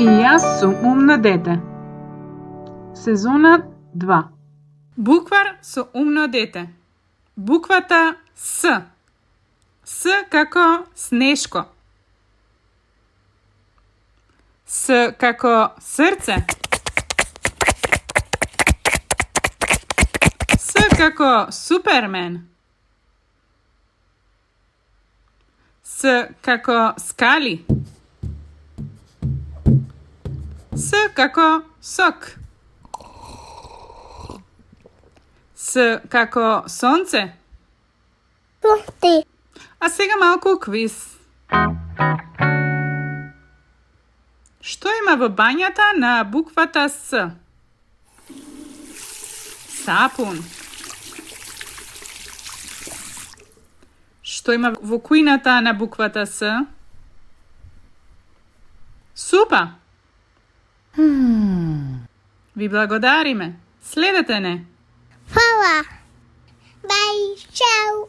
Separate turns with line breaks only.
И јас сум умно дете. Сезона 2.
Буквар со умно дете. Буквата С. С како Снешко. С како срце. С како Супермен. С како скали. С како сок. С како сонце.
Ти.
А сега малку квиз. Што има во бањата на буквата С? Сапун. Што има во кујната на буквата С? Супа. Ви благодариме. Следете не.
Фала. Бај, чао.